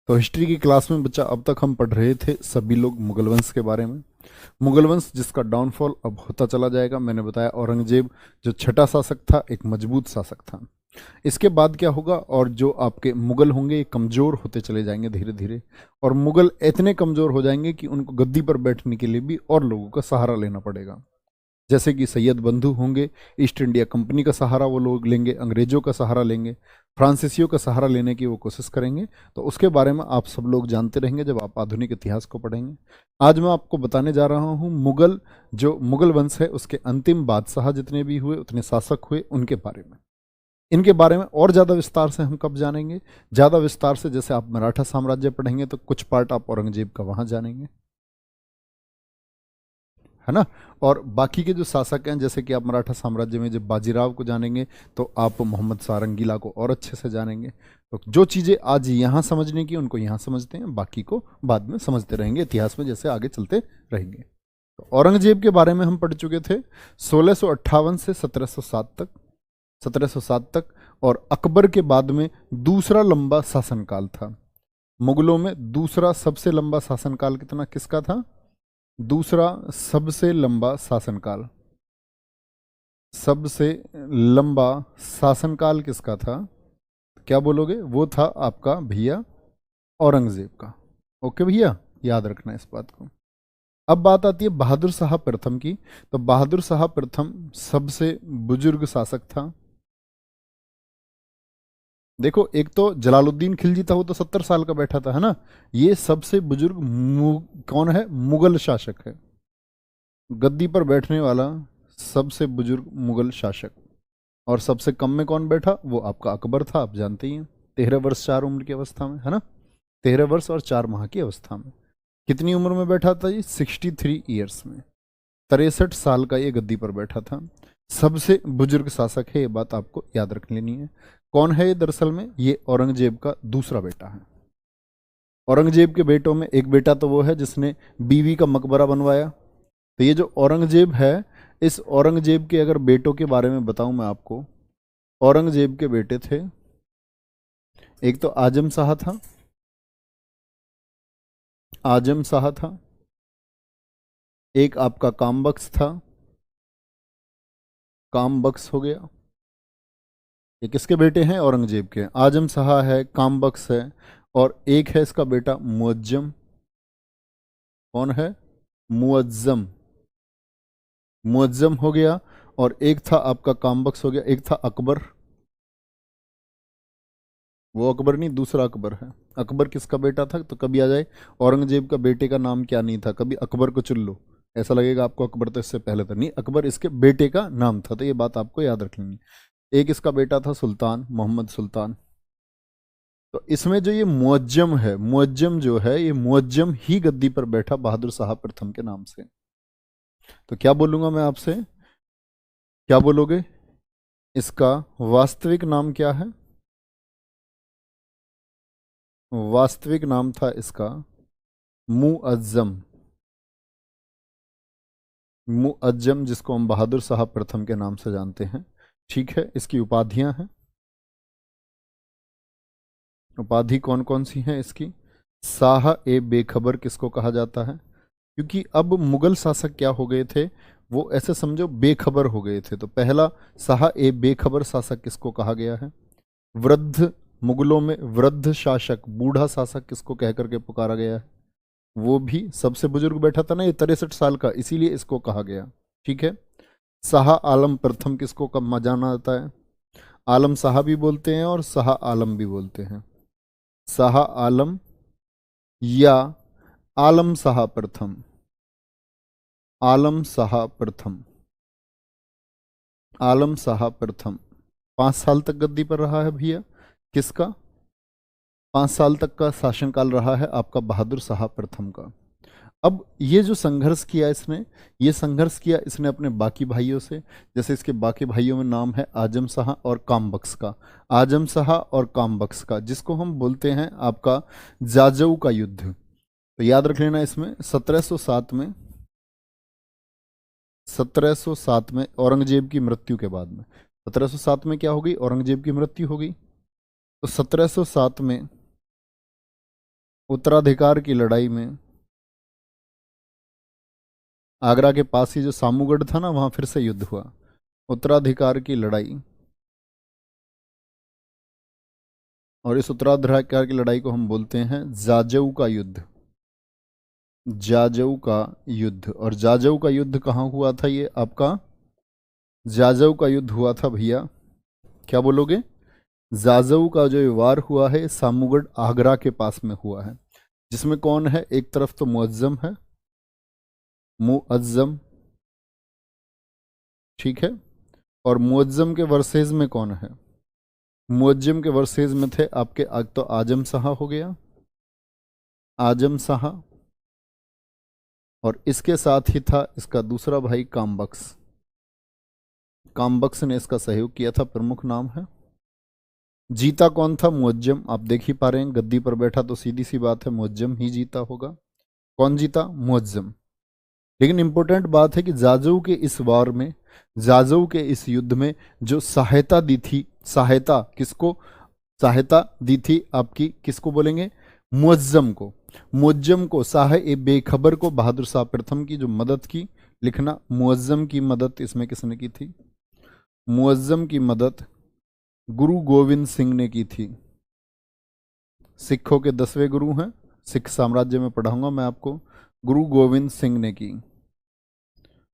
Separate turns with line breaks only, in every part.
तो हिस्ट्री की क्लास में बच्चा अब तक हम पढ़ रहे थे सभी लोग मुगल वंश के बारे में। मुगल वंश जिसका डाउनफॉल अब होता चला जाएगा। मैंने बताया औरंगजेब जो छठा शासक था, एक मजबूत शासक था। इसके बाद क्या होगा, और जो आपके मुगल होंगे ये कमज़ोर होते चले जाएंगे धीरे धीरे, और मुगल इतने कमज़ोर हो जाएंगे कि उनको गद्दी पर बैठने के लिए भी और लोगों का सहारा लेना पड़ेगा। जैसे कि सैयद बंधु होंगे, ईस्ट इंडिया कंपनी का सहारा वो लोग लेंगे, अंग्रेजों का सहारा लेंगे, फ्रांसीसियों का सहारा लेने की वो कोशिश करेंगे। तो उसके बारे में आप सब लोग जानते रहेंगे जब आप आधुनिक इतिहास को पढ़ेंगे। आज मैं आपको बताने जा रहा हूँ मुगल, जो मुगल वंश है उसके अंतिम बादशाह जितने भी हुए, उतने शासक हुए, उनके बारे में। इनके बारे में और ज़्यादा विस्तार से हम कब जानेंगे, ज़्यादा विस्तार से जैसे आप मराठा साम्राज्य पढ़ेंगे तो कुछ पार्ट आप औरंगजेब का वहाँ जानेंगे, है ना। और बाकी के जो शासक हैं, जैसे कि आप मराठा साम्राज्य में जब बाजीराव को जानेंगे तो आप मोहम्मद सारंगीला को और अच्छे से जानेंगे। तो जो चीज़ें आज यहाँ समझने की उनको यहाँ समझते हैं, बाकी को बाद में समझते रहेंगे इतिहास में जैसे आगे चलते रहेंगे। तो औरंगजेब के बारे में हम पढ़ चुके थे 1658 से 1707 तक, 1707 तक। और अकबर के बाद में दूसरा लंबा शासनकाल था। मुगलों में दूसरा सबसे लंबा शासनकाल कितना किसका था? दूसरा सबसे लंबा शासनकाल, सबसे लंबा शासनकाल किसका था? क्या बोलोगे? वो था आपका भैया औरंगजेब का। ओके भैया, याद रखना इस बात को। अब बात आती है बहादुर शाह प्रथम की। तो बहादुर शाह प्रथम सबसे बुजुर्ग शासक था। देखो, एक तो जलालुद्दीन खिलजी था, वो तो 70 साल का बैठा था, है ना। ये सबसे बुजुर्ग कौन है? मुगल शासक है, गद्दी पर बैठने वाला सबसे बुजुर्ग मुगल शासक। और सबसे कम में कौन बैठा? वो आपका अकबर था, आप जानते ही हैं। 13 वर्ष 4 उम्र की अवस्था में, है ना। 13 वर्ष और 4 माह की अवस्था में। कितनी उम्र में बैठा था ये? 63 ईयर्स में, 63 साल का ये गद्दी पर बैठा था। सबसे बुजुर्ग शासक है, ये बात आपको याद रख लेनी है। कौन है ये? दरअसल में ये औरंगजेब का दूसरा बेटा है। औरंगजेब के बेटों में एक बेटा तो वो है जिसने बीवी का मकबरा बनवाया। तो ये जो औरंगजेब है, इस औरंगजेब के अगर बेटों के बारे में बताऊं मैं आपको, औरंगजेब के बेटे थे, एक तो आजम शाह था, आजम शाह था। एक आपका कामबख्श था, कामबख्श हो गया। ये किसके बेटे हैं? औरंगजेब के। आजम शाह है, कामबख्श है, और एक है इसका बेटा मुअज्जम। कौन है? मुअज्जम, मुअज्जम हो गया। और एक था आपका कामबख्श हो गया, एक था अकबर। वो अकबर नहीं, दूसरा अकबर है। अकबर किसका बेटा था? तो कभी आ जाए औरंगजेब का बेटे का नाम क्या नहीं था, कभी अकबर को चुन लो, ऐसा लगेगा आपको अकबर तो इससे पहले था। नहीं, अकबर इसके बेटे का नाम था। तो ये बात आपको याद रखनी है। एक इसका बेटा था सुल्तान, मोहम्मद सुल्तान। तो इसमें जो ये मुअज्जम है, मुअज्जम जो है, ये मुअज्जम ही गद्दी पर बैठा बहादुर शाह प्रथम के नाम से। तो क्या बोलूंगा मैं आपसे? क्या बोलोगे? इसका वास्तविक नाम क्या है? वास्तविक नाम था इसका मुअज्जम, मुअज्जम, जिसको हम बहादुर शाह प्रथम के नाम से जानते हैं। ठीक है, इसकी उपाधियां हैं। उपाधि कौन कौन सी हैं इसकी? शाह ए बेखबर किसको कहा जाता है? क्योंकि अब मुगल शासक क्या हो गए थे, वो ऐसे समझो बेखबर हो गए थे। तो पहला शाह ए बेखबर शासक किसको कहा गया है? वृद्ध, मुगलों में वृद्ध शासक, बूढ़ा शासक किसको कह करके पुकारा गया है? वो भी सबसे बुजुर्ग बैठा था ना ये, 63 साल का, इसीलिए इसको कहा गया। ठीक है। शाह आलम प्रथम किसको कब जाना जाता है? आलम शाह भी बोलते हैं और शाह आलम भी बोलते हैं। शाह आलम या आलम शाह प्रथम, आलम शाह प्रथम, आलम शाह प्रथम। 5 साल तक गद्दी पर रहा है भैया। किसका? 5 साल तक का शासनकाल रहा है आपका बहादुर शाह प्रथम का। अब ये जो संघर्ष किया इसने, ये संघर्ष किया इसने अपने बाकी भाइयों से। जैसे इसके बाकी भाइयों में नाम है आजम शाह और कामबख्श का। आजम शाह और कामबख्श का, जिसको हम बोलते हैं आपका जाजऊ का युद्ध। तो याद रख लेना इसमें 1707 में, 1707 में औरंगजेब की मृत्यु के बाद में, 1707 में क्या हो गई? औरंगजेब की मृत्यु हो गई। तो 1707 में उत्तराधिकार की लड़ाई में आगरा के पास ही जो सामूगढ़ था ना, वहां फिर से युद्ध हुआ। उत्तराधिकार की लड़ाई, और इस उत्तराधिकार की लड़ाई को हम बोलते हैं जाजऊ का युद्ध। जाजऊ का युद्ध। और जाजऊ का युद्ध कहाँ हुआ था? ये आपका जाजऊ का युद्ध हुआ था भैया, क्या बोलोगे? जाजऊ का जो वार हुआ है सामूगढ़ आगरा के पास में हुआ है, जिसमें कौन है? एक तरफ तो मुअज्जम है, मुअज्जम, ठीक है। और मुअज्जम के वर्सेज में कौन है? मुअज्जम के वर्सेज में थे आपके तो आजम शाह हो गया, आजम शाह। और इसके साथ ही था इसका दूसरा भाई कामबख्श। कामबख्श ने इसका सहयोग किया था, प्रमुख नाम है। जीता कौन था? मुअज्जम। आप देख ही पा रहे हैं, गद्दी पर बैठा तो सीधी सी बात है मुअज्जम ही जीता होगा। कौन जीता? मुअज्जम। लेकिन इंपॉर्टेंट बात है कि जाजऊ के इस वार में, जाजऊ के इस युद्ध में जो सहायता दी थी, सहायता किसको? सहायता दी थी आपकी, किसको बोलेंगे? मुअज्जम को। मुअज्जम को, शाह ए बेखबर को बहादुर शाह प्रथम की जो मदद की, लिखना मुअज्जम की मदद इसमें किसने की थी? मुअज्जम की मदद गुरु गोविंद सिंह ने की थी। सिखों के 10वें गुरु हैं, सिख साम्राज्य में पढ़ाऊंगा मैं आपको। गुरु गोविंद सिंह ने की,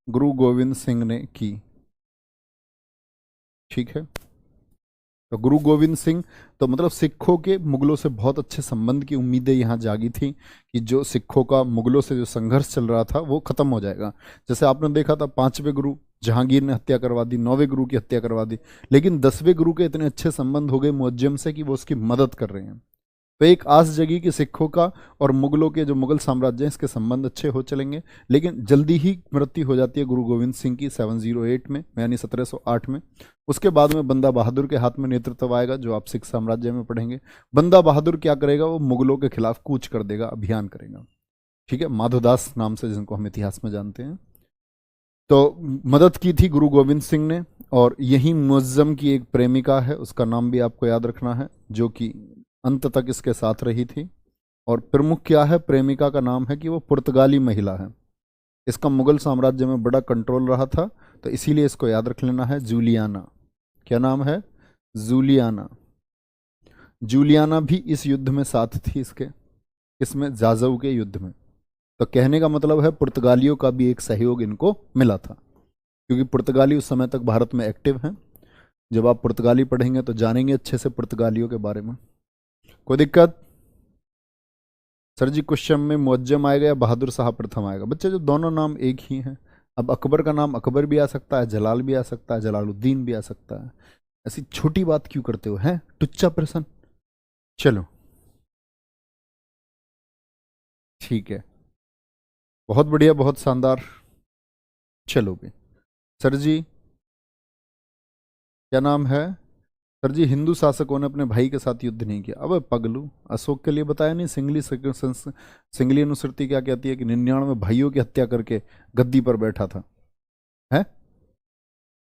गुरु गोविंद सिंह ने की, ठीक है। तो गुरु गोविंद सिंह, तो मतलब सिखों के मुगलों से बहुत अच्छे संबंध की उम्मीदें यहाँ जागी थी कि जो सिखों का मुगलों से जो संघर्ष चल रहा था वो खत्म हो जाएगा। जैसे आपने देखा था 5वें गुरु जहांगीर ने हत्या करवा दी, 9वें गुरु की हत्या करवा दी, लेकिन 10वें गुरु के इतने अच्छे संबंध हो गए मुअज्जम से कि वो उसकी मदद कर रहे हैं। तो एक आस जगी कि सिखों का और मुगलों के जो मुगल साम्राज्य हैं इसके संबंध अच्छे हो चलेंगे। लेकिन जल्दी ही मृत्यु हो जाती है गुरु गोविंद सिंह की 708 में, यानी 1708 में। उसके बाद में बंदा बहादुर के हाथ में नेतृत्व आएगा, जो आप सिख साम्राज्य में पढ़ेंगे। बंदा बहादुर क्या करेगा? वो मुगलों के खिलाफ कूच कर देगा, अभियान करेगा, ठीक है। माधोदास नाम से जिनको हम इतिहास में जानते हैं। तो मदद की थी गुरु गोविंद सिंह ने। और यही मुअज्जम की एक प्रेमिका है, उसका नाम भी आपको याद रखना है, जो कि अंत तक इसके साथ रही थी। और प्रमुख क्या है? प्रेमिका का नाम है कि वो पुर्तगाली महिला है। इसका मुगल साम्राज्य में बड़ा कंट्रोल रहा था, तो इसीलिए इसको याद रख लेना है, जूलियाना। क्या नाम है? जूलियाना। जूलियाना भी इस युद्ध में साथ थी इसके, इसमें जाजऊ के युद्ध में। तो कहने का मतलब है पुर्तगालियों का भी एक सहयोग इनको मिला था, क्योंकि पुर्तगाली उस समय तक भारत में एक्टिव हैं। जब आप पुर्तगाली पढ़ेंगे तो जानेंगे अच्छे से पुर्तगालियों के बारे में। कोई दिक्कत? सर जी क्वेश्चन में मुअज्जम आएगा या बहादुर शाह प्रथम आएगा? बच्चे जो दोनों नाम एक ही हैं। अब अकबर का नाम अकबर भी आ सकता है, जलाल भी आ सकता है, जलालुद्दीन भी आ सकता है। ऐसी छोटी बात क्यों करते हो, हैं टुच्चा प्रश्न? चलो ठीक है, बहुत बढ़िया, बहुत शानदार। चलो भी। सर जी क्या नाम है? सर जी हिंदू शासकों ने अपने भाई के साथ युद्ध नहीं किया। अबे पगलू, अशोक के लिए बताया नहीं? सिंगली अनुश्रुति क्या कहती है कि 99 भाइयों की हत्या करके गद्दी पर बैठा था, है?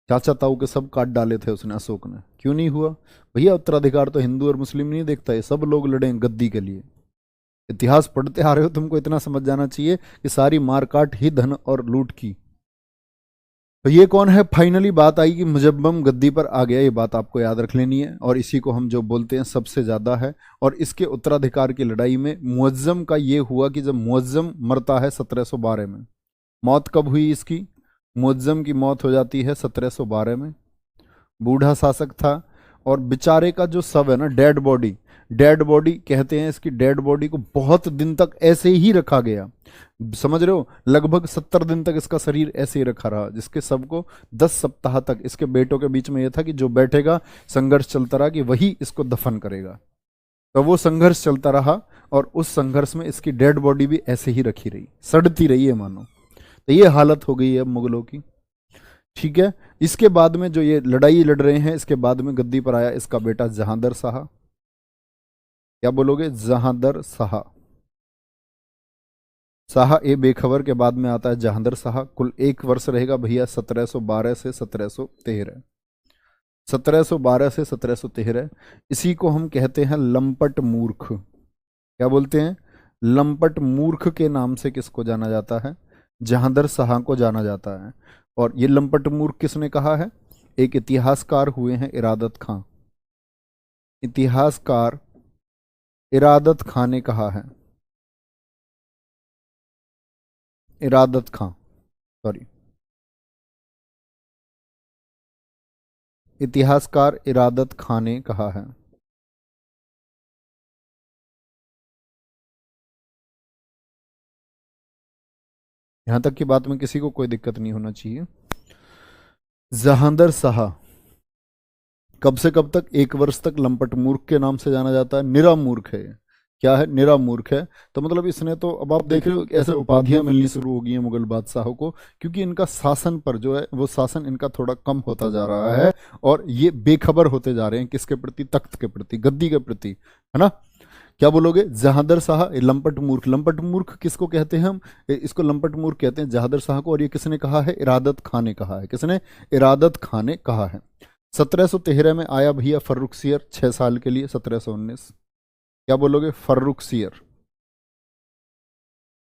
चाचा ताऊ के सब काट डाले थे उसने, अशोक ने। क्यों नहीं हुआ भैया? उत्तराधिकार तो हिंदू और मुस्लिम नहीं देखता, ये सब लोग लड़े गद्दी के लिए। इतिहास पढ़ते आ रहे हो, तुमको इतना समझ जाना चाहिए कि सारी मारकाट ही धन और लूट की। तो ये कौन है? फाइनली बात आई कि मुजब्बम गद्दी पर आ गया, ये बात आपको याद रख लेनी है। और इसी को हम जो बोलते हैं सबसे ज्यादा है। और इसके उत्तराधिकार की लड़ाई में मुअज्जम का ये हुआ कि जब मुअज्जम मरता है 1712 में। मौत कब हुई इसकी? मुअज्जम की मौत हो जाती है 1712 में। बूढ़ा शासक था, और बेचारे का जो शव है ना, डेड बॉडी, डेड बॉडी कहते हैं इसकी, डेड बॉडी को बहुत दिन तक ऐसे ही रखा गया। समझ रहे हो? लगभग 70 दिन तक इसका शरीर ऐसे ही रखा रहा, जिसके सबको 10 सप्ताह तक इसके बेटों के बीच में यह था कि जो बैठेगा संघर्ष चलता रहा कि वही इसको दफन करेगा। तो वो संघर्ष चलता रहा, और उस संघर्ष में इसकी डेड बॉडी भी ऐसे ही रखी रही, सड़ती रही है मानो। तो ये हालत हो गई है अब मुगलों की, ठीक है। इसके बाद में जो ये लड़ाई लड़ रहे हैं, इसके बाद में गद्दी पर आया इसका बेटा जहांदर शाह। क्या बोलोगे? जहांदर शाह। शाह ए बेखबर के बाद में आता है जहांदर शाह। कुल 1 वर्ष रहेगा भैया, 1712 से 1713। 1712 से 1713। इसी को हम कहते हैं लंपट मूर्ख। क्या बोलते हैं? लंपट मूर्ख के नाम से किसको जाना जाता है? जहांदर शाह को जाना जाता है। और ये लंपट मूर्ख किसने कहा है? एक इतिहासकार हुए हैं इरादत खां। इतिहासकार इरादत खां ने कहा है। इरादत खां, सॉरी, इतिहासकार इरादत खां ने कहा है। यहां तक की बात में किसी को कोई दिक्कत नहीं होना चाहिए। जहांदर शाह कब से कब तक? 1 वर्ष तक लंपट मूर्ख के नाम से जाना जाता है। निरा मूर्ख है। क्या है? निरा मूर्ख है। तो मतलब इसने तो, अब आप देख रहे हो ऐसे उपाधियां मिलनी शुरू हो गई हैं मुगल बादशाहों को, क्योंकि इनका शासन पर जो है वो शासन इनका थोड़ा कम होता जा रहा है और ये बेखबर होते जा रहे हैं किसके प्रति? तख्त के प्रति, गद्दी के प्रति, है ना? क्या बोलोगे? जहादर शाह लंपट मूर्ख। लंपट मूर्ख किसको कहते हैं हम? इसको लंपट मूर्ख कहते हैं जहादर शाह को। और ये किसने कहा है? इरादत खां ने कहा है। किसने? इरादत खां ने कहा है। 1713 में आया भैया फर्रुखसियर 6 साल के लिए। 1719, क्या बोलोगे? फर्रुखसियर।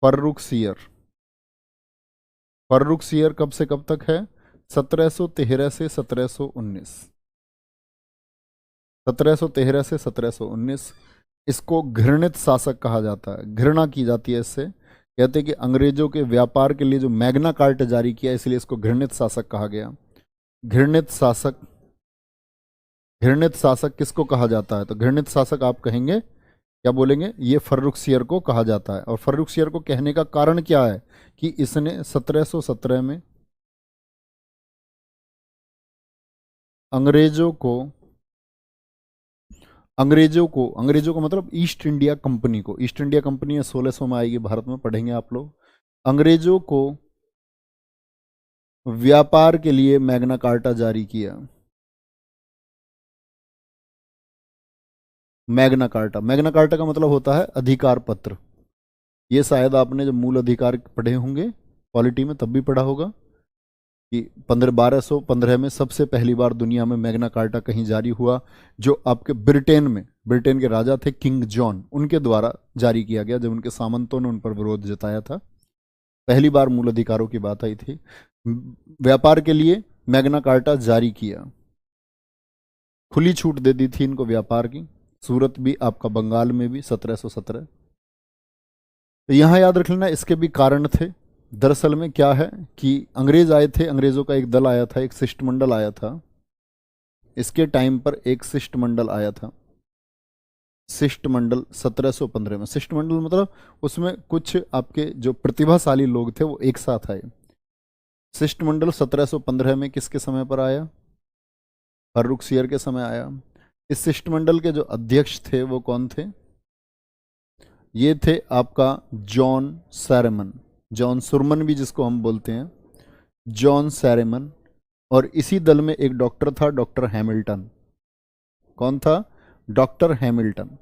फर्रुखसियर। फर्रुखसियर कब से कब तक है? 1713 से 1719। 1713 से 1719। इसको घृणित शासक कहा जाता है। घृणा की जाती है इससे। कहते हैं कि अंग्रेजों के व्यापार के लिए जो मैग्ना कार्ट जारी किया, इसलिए इसको घृणित शासक कहा गया। घृणित शासक। घृणित शासक किसको कहा जाता है? तो घृणित शासक आप कहेंगे, क्या बोलेंगे? ये फर्रुखसियर को कहा जाता है। और फर्रुखसियर को कहने का कारण क्या है? कि इसने 1717 में अंग्रेजों को मतलब ईस्ट इंडिया कंपनी को, ईस्ट इंडिया कंपनी 1600 में आएगी भारत में, पढ़ेंगे आप लोग। अंग्रेजों को व्यापार के लिए मैग्ना कार्टा जारी किया। मैग्ना कार्टा, मैग्ना कार्टा का मतलब होता है अधिकार पत्र। ये शायद आपने जब मूल अधिकार पढ़े होंगे पॉलिटी में तब भी पढ़ा होगा कि 1215 में सबसे पहली बार दुनिया में मैग्ना कार्टा कहीं जारी हुआ, जो आपके ब्रिटेन में, ब्रिटेन के राजा थे किंग जॉन, उनके द्वारा जारी किया गया जब उनके सामंतों ने उन पर विरोध जताया था। पहली बार मूल अधिकारों की बात आई थी। व्यापार के लिए मैग्ना कार्टा जारी किया, खुली छूट दे दी थी इनको व्यापार की। सूरत भी आपका बंगाल में भी 1717। तो यहां याद रख लेना इसके भी कारण थे। दरअसल में क्या है कि अंग्रेज आए थे, अंग्रेजों का एक दल आया था, एक शिष्टमंडल आया था। इसके टाइम पर एक शिष्टमंडल आया था। शिष्टमंडल 1715 में। शिष्टमंडल मतलब उसमें कुछ आपके जो प्रतिभाशाली लोग थे वो एक साथ आए। शिष्टमंडल 1715 में किसके समय पर आया? फर्रुखसियर के समय आया। इस शिष्टमंडल के जो अध्यक्ष थे वो कौन थे? ये थे आपका जॉन सैरेमन, जॉन सुरमन भी जिसको हम बोलते हैं, जॉन सैरेमन। और इसी दल में एक डॉक्टर था, डॉक्टर हैमिल्टन। कौन था? Doctor Hamilton.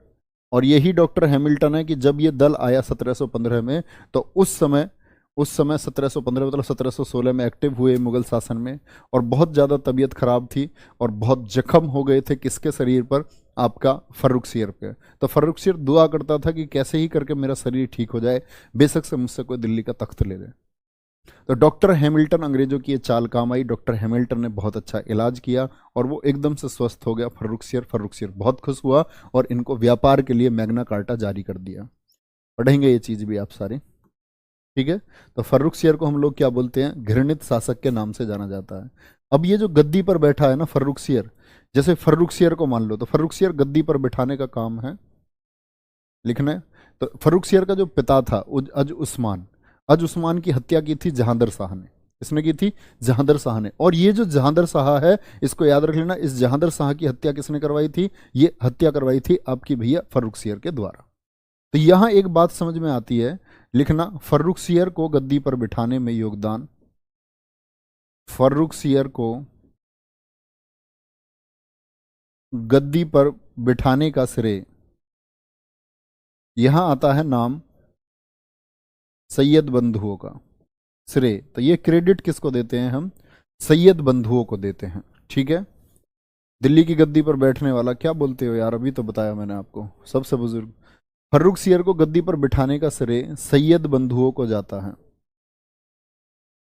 और यही डॉक्टर हैमिल्टन है कि जब ये दल आया 1715 में, तो उस समय 1715 मतलब 1716 में एक्टिव हुए मुगल शासन में, और बहुत ज़्यादा तबीयत खराब थी और बहुत जख्म हो गए थे किसके शरीर पर? आपका फर्रुखसियर पे। तो फर्रुखसियर दुआ करता था कि कैसे ही करके मेरा शरीर ठीक हो जाए, बेशक से मुझसे कोई दिल्ली का तख्त ले ले। तो डॉक्टर हैमिल्टन, अंग्रेजों की ये चाल काम आई। डॉक्टर हैमिल्टन ने बहुत अच्छा इलाज किया और वो एकदम से स्वस्थ हो गया फर्रुखसियर। फर्रुखसियर बहुत खुश हुआ और इनको व्यापार के लिए मैग्ना कार्टा जारी कर दिया। पढ़ेंगे ये चीज़ भी आप सारे, ठीक है? तो फर्रुखसियर को हम लोग क्या बोलते हैं? घृणित शासक के नाम से जाना जाता है। अब ये जो गद्दी पर बैठा है ना फर्रुखसियर, जैसे फर्रुखसियर को मान लो, तो फर्रुखसियर गद्दी पर बिठाने का काम है लिखना है। तो फर्रुखसियर का जो पिता था अज उस्मान, अज उस्मान की हत्या की थी जहांदर शाह ने। इसने की थी जहांदर शाह ने। और ये जो जहांदर शाह है, इसको याद रख लेना, इस जहांदर शाह की हत्या किसने करवाई थी? ये हत्या करवाई थी आपकी भैया फर्रुखसियर के द्वारा। तो यहां एक बात समझ में आती है, लिखना, फर्रुखसियर को गद्दी पर बिठाने में योगदान, फर्रुखसियर को गद्दी पर बिठाने का श्रेय, यहां आता है नाम सैयद बंधुओं का श्रेय। तो ये क्रेडिट किसको देते हैं हम? सैयद बंधुओं को देते हैं, ठीक है? दिल्ली की गद्दी पर बैठने वाला, क्या बोलते हो यार? अभी तो बताया मैंने आपको, सबसे बुजुर्ग फर्रुखसियर को गद्दी पर बिठाने का श्रेय सैयद बंधुओं को जाता है।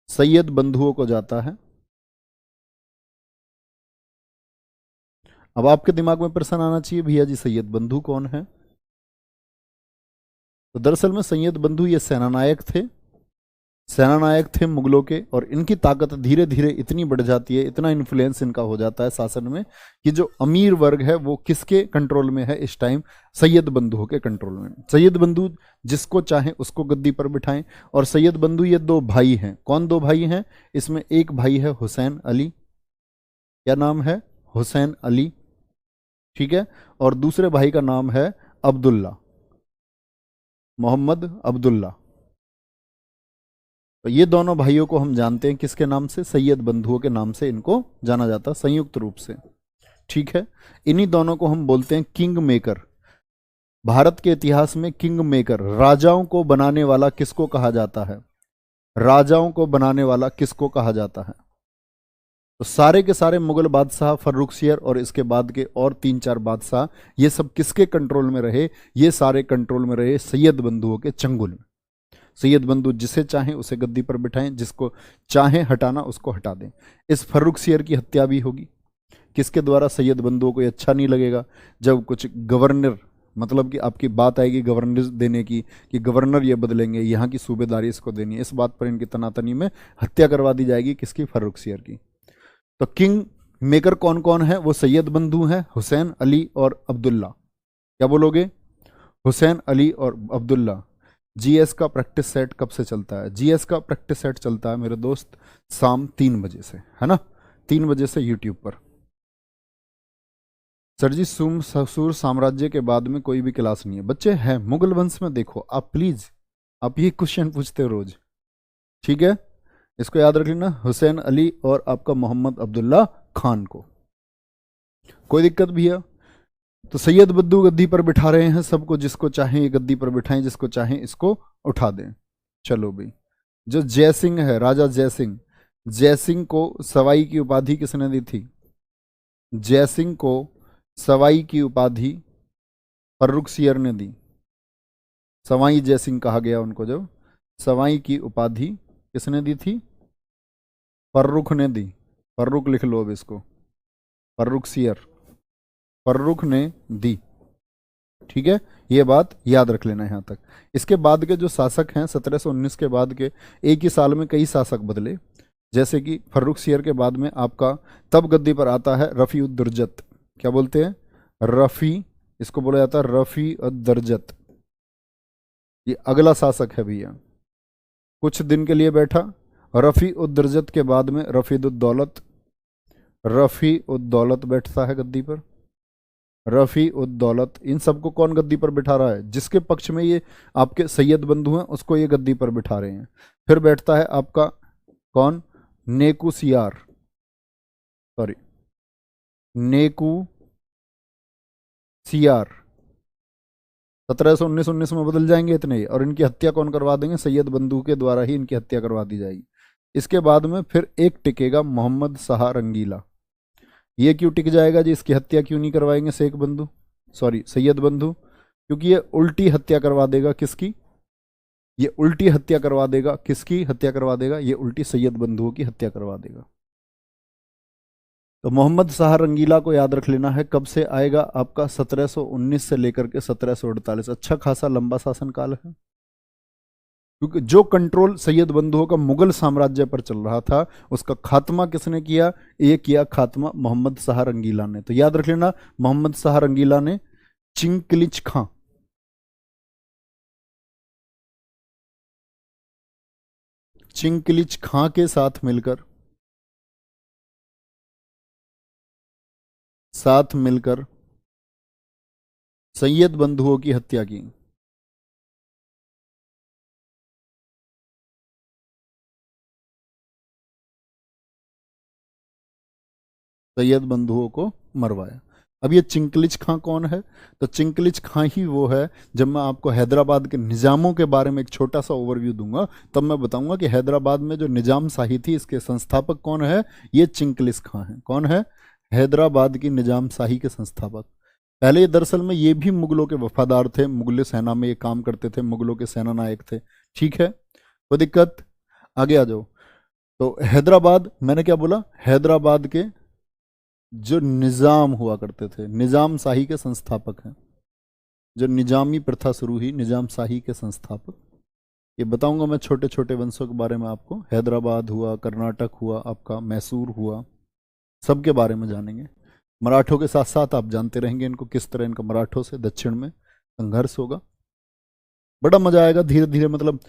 सैयद बंधुओं को जाता है। अब आपके दिमाग में प्रश्न आना चाहिए, भैया जी सैयद बंधु कौन है? तो दरअसल में सैयद बंधु ये सेनानायक थे, सेनानायक थे मुगलों के, और इनकी ताकत धीरे धीरे इतनी बढ़ जाती है, इतना इन्फ्लुएंस इनका हो जाता है शासन में, कि जो अमीर वर्ग है वो किसके कंट्रोल में है इस टाइम? सैयद बंधुओं के कंट्रोल में। सैयद बंधु जिसको चाहे उसको गद्दी पर बिठाएं। और सैयद बंधु ये दो भाई हैं। कौन दो भाई हैं? इसमें एक भाई है हुसैन अली, क्या नाम है? हुसैन अली, ठीक है। और दूसरे भाई का नाम है अब्दुल्ला, मोहम्मद अब्दुल्ला। तो ये दोनों भाइयों को हम जानते हैं किसके नाम से? सैयद बंधुओं के नाम से इनको जाना जाता है संयुक्त रूप से, ठीक है। इन्हीं दोनों को हम बोलते हैं किंग मेकर। भारत के इतिहास में किंग मेकर, राजाओं को बनाने वाला किसको कहा जाता है? राजाओं को बनाने वाला किसको कहा जाता है? तो सारे के सारे मुगल बादशाह, फर्रुखसियर और इसके बाद के और 3-4 बादशाह, ये सब किसके कंट्रोल में रहे? ये सारे कंट्रोल में रहे सैयद बंधुओं के चंगुल में। सैयद बंधु जिसे चाहें उसे गद्दी पर बिठाएं, जिसको चाहें हटाना उसको हटा दें। इस फर्रुखसियर की हत्या भी होगी, किसके द्वारा? सैयद बंधुओं को ये अच्छा नहीं लगेगा जब कुछ गवर्नर, मतलब कि आपकी बात आएगी गवर्नर देने की, कि गवर्नर ये बदलेंगे, यहाँ की सूबेदारी इसको देनी है, इस बात पर इनकी तनातनी में हत्या करवा दी जाएगी। किसकी? फर्रुखसियर की। तो किंग मेकर कौन कौन है? वो सैयद बंधु हैं, हुसैन अली और अब्दुल्ला। क्या बोलोगे? हुसैन अली और अब्दुल्ला। जीएस का प्रैक्टिस सेट कब से चलता है? जीएस का प्रैक्टिस सेट चलता है मेरे दोस्त शाम 3 बजे से, है ना? 3 बजे से यूट्यूब पर। सर जी ससुर साम्राज्य के बाद में कोई भी क्लास नहीं है। बच्चे हैं मुगल वंश में, देखो आप प्लीज, आप ये क्वेश्चन पूछते हो रोज, ठीक है। इसको याद रख लेना, हुसैन अली और आपका मोहम्मद अब्दुल्ला खान को। कोई दिक्कत भी है? तो सैयद बद्दू गद्दी पर बिठा रहे हैं सबको, जिसको चाहें ये गद्दी पर बिठाएं, जिसको चाहें इसको उठा दें। चलो भाई, जो जयसिंह है, राजा जयसिंह, जयसिंह को सवाई की उपाधि किसने दी थी? जयसिंह को सवाई की उपाधि फर्रुखसियर ने दी। सवाई जयसिंह कहा गया उनको, जब सवाई की उपाधि किसने दी थी? फर्रुख ने दी। फर्रुख लिख लो अब इसको, फर्रुखसियर, फर्रुख ने दी, ठीक है। ये बात याद रख लेना यहां तक। इसके बाद के जो शासक हैं 1719 के बाद के, एक ही साल में कई शासक बदले। जैसे कि फर्रुखसियर के बाद में आपका तब गद्दी पर आता है रफ़ी उद दुर्जत। क्या बोलते हैं? रफ़ी, इसको बोला जाता है रफ़ी उद दुर्जत। ये अगला शासक है भैया, कुछ दिन के लिए बैठा। रफ़ी उद दुर्जत के बाद में रफ़ी उद दौलत, रफ़ी उद दौलत बैठता है गद्दी पर। रफ़ी उद दौलत, इन सबको कौन गद्दी पर बिठा रहा है? जिसके पक्ष में ये आपके सैयद बंधु हैं उसको ये गद्दी पर बिठा रहे हैं। फिर बैठता है आपका कौन? नेकू सियार, सॉरी नेकू सियार। 1719 में बदल जाएंगे इतने ही, और इनकी हत्या कौन करवा देंगे? सैयद बंधु के द्वारा ही इनकी हत्या करवा दी जाएगी। इसके बाद में फिर एक टिकेगा मोहम्मद शाह रंगीला। ये क्यों टिक जाएगा जी? इसकी हत्या क्यों नहीं करवाएंगे शेख बंधु, सॉरी सैयद बंधु? क्योंकि ये उल्टी हत्या करवा देगा। किसकी? ये उल्टी हत्या करवा देगा। किसकी हत्या करवा देगा? ये उल्टी सैयद बंधुओं की हत्या करवा देगा। तो मोहम्मद शाह रंगीला को याद रख लेना है। कब से आएगा? आपका 1719 से लेकर के 1748। अच्छा खासा लंबा शासनकाल है, क्योंकि जो कंट्रोल सैयद बंधुओं का मुगल साम्राज्य पर चल रहा था उसका खात्मा किसने किया? ये किया खात्मा मोहम्मद शाह रंगीला ने। तो याद रख लेना, मोहम्मद शाह रंगीला ने चिंकलिज खां, चिंकलिज खां के साथ मिलकर सैयद बंधुओं की हत्या की। सैयद बंधुओं को मरवाया। अब ये चिंकलिज खां कौन है? तो चिंकलिज खां ही वो है, जब मैं आपको हैदराबाद के निज़ामों के बारे में एक छोटा सा ओवरव्यू दूंगा तब मैं बताऊंगा कि हैदराबाद में जो निज़ाम शाही थी इसके संस्थापक कौन है? ये चिंकलिज खां है। कौन है? हैदराबाद की निज़ाम शाही के संस्थापक। पहले ये दरअसल में ये भी मुगलों के वफादार थे, मुगल सेना में ये काम करते थे, मुगलों के सेना नायक थे। ठीक है, कोई दिक्कत? आगे आ जाओ। तो हैदराबाद, मैंने क्या बोला, हैदराबाद के जो निजाम हुआ करते थे, निजाम शाही के संस्थापक हैं, जो निजामी प्रथा शुरू हुई, निजाम शाही के संस्थापक। ये बताऊंगा मैं छोटे छोटे वंशों के बारे में आपको। हैदराबाद हुआ, कर्नाटक हुआ, आपका मैसूर हुआ, सबके बारे में जानेंगे। मराठों के साथ साथ आप जानते रहेंगे इनको, किस तरह इनका मराठों से दक्षिण में संघर्ष होगा। बड़ा मजा आएगा धीरे धीरे, मतलब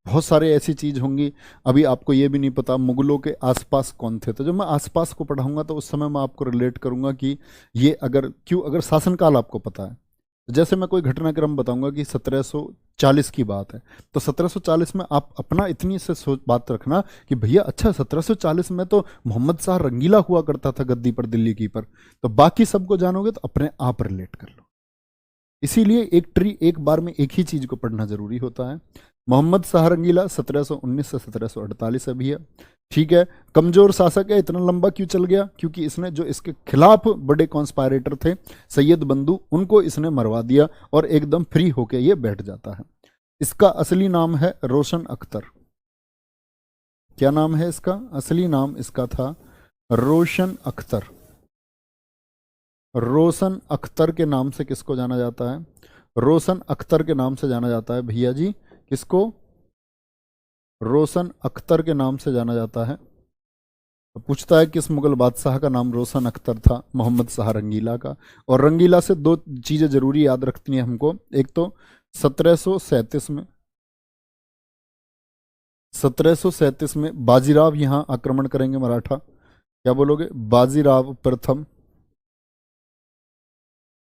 बहुत सारे ऐसी चीज होंगी। अभी आपको ये भी नहीं पता मुगलों के आसपास कौन थे, तो जब मैं आसपास को पढ़ाऊंगा तो उस समय मैं आपको रिलेट करूंगा कि ये अगर क्यों, अगर शासनकाल आपको पता है, जैसे मैं कोई घटनाक्रम बताऊंगा कि 1740 की बात है, तो 1740 में आप अपना इतनी से सोच बात रखना कि भैया अच्छा 1740 में तो मोहम्मद शाह रंगीला हुआ करता था गद्दी पर, दिल्ली की पर, तो बाकी सबको जानोगे तो अपने आप रिलेट कर लो। इसीलिए एक ट्री एक बार में एक ही चीज को पढ़ना जरूरी होता है। मोहम्मद शाह रंगीला 1719 से 1748 अभी है। ठीक है, कमजोर शासक है, इतना लंबा क्यों चल गया? क्योंकि इसने जो इसके खिलाफ बड़े कॉन्स्पायरेटर थे, सैयद बंधु, उनको इसने मरवा दिया और एकदम फ्री होके ये बैठ जाता है। इसका असली नाम है रोशन अख्तर। क्या नाम है इसका? असली नाम इसका था रोशन अख्तर। रोशन अख्तर के नाम से किसको जाना जाता है? रोशन अख्तर के नाम से जाना जाता है भैया जी, किसको? रोशन अख्तर के नाम से जाना जाता है। तो पूछता है किस मुगल बादशाह का नाम रोशन अख्तर था? मोहम्मद शाह रंगीला का। और रंगीला से दो चीजें जरूरी याद रखनी है हमको। एक तो 1737 में, 1737 में बाजीराव यहां आक्रमण करेंगे मराठा। क्या बोलोगे? बाजीराव प्रथम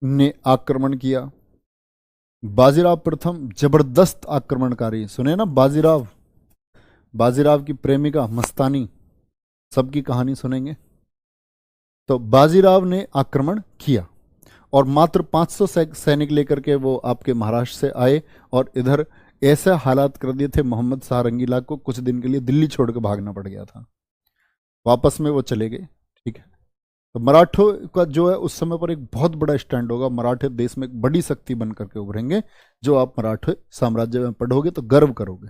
ने आक्रमण किया। बाजीराव प्रथम जबरदस्त आक्रमणकारी, सुने ना बाजीराव, बाजीराव की प्रेमिका मस्तानी, सबकी कहानी सुनेंगे। तो बाजीराव ने आक्रमण किया और मात्र 500 सैनिक लेकर के वो आपके महाराष्ट्र से आए और इधर ऐसे हालात कर दिए थे मोहम्मद शाह रंगीला को, कुछ दिन के लिए दिल्ली छोड़ के भागना पड़ गया था, वापस में वो चले गए। ठीक है, तो मराठों का जो है उस समय पर एक बहुत बड़ा स्टैंड होगा, मराठे देश में एक बड़ी शक्ति बन करके उभरेंगे। जो आप मराठे साम्राज्य में पढ़ोगे तो गर्व करोगे,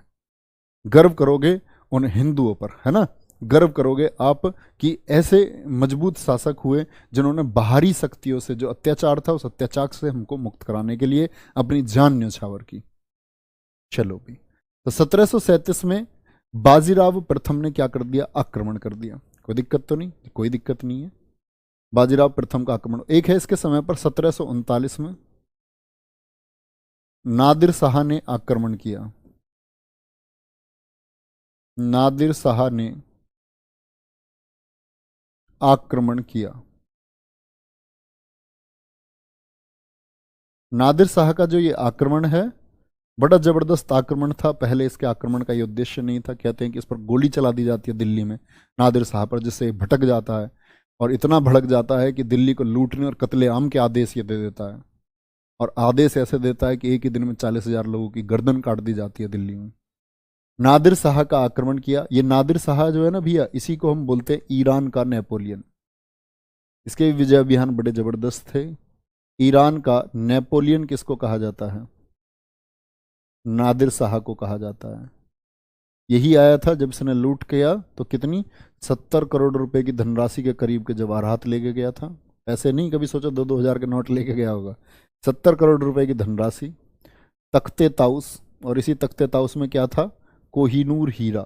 गर्व करोगे उन हिंदुओं पर, है ना, गर्व करोगे आप कि ऐसे मजबूत शासक हुए जिन्होंने बाहरी शक्तियों से जो अत्याचार था उस अत्याचार से हमको मुक्त कराने के लिए अपनी जान न्यौछावर की। चलो भी, तो 1737 में बाजीराव प्रथम ने क्या कर दिया? आक्रमण कर दिया। कोई दिक्कत तो नहीं? कोई दिक्कत नहीं है। बाजीराव प्रथम का आक्रमण एक है। इसके समय पर 1739 में नादिर शाह ने आक्रमण किया। नादिर शाह ने आक्रमण किया। नादिर शाह का जो ये आक्रमण है बड़ा जबरदस्त आक्रमण था। पहले इसके आक्रमण का ये उद्देश्य नहीं था, कहते हैं कि इस पर गोली चला दी जाती है दिल्ली में नादिर शाह पर, जिससे भटक जाता है और इतना भड़क जाता है कि दिल्ली को लूटने और कत्लेआम के आदेश ये दे देता है। और आदेश ऐसे देता है कि एक ही दिन में 40,000 लोगों की गर्दन काट दी जाती है दिल्ली में। नादिर शाह का आक्रमण किया। ये नादिर शाह जो है ना भैया, इसी को हम बोलते हैं ईरान का नेपोलियन। इसके विजय अभियान बड़े जबरदस्त थे। ईरान का नेपोलियन किसको कहा जाता है? नादिर शाह को कहा जाता है। यही आया था जब इसने लूट किया तो कितनी 70 करोड़ रुपए की धनराशि के करीब के जवाहरात लेके गया था। ऐसे नहीं कभी सोचा 2-2 हज़ार के नोट लेके गया होगा। 70 करोड़ रुपए की धनराशि, तख्ते ताउस, और इसी तख्ते ताउस में क्या था? कोहिनूर हीरा।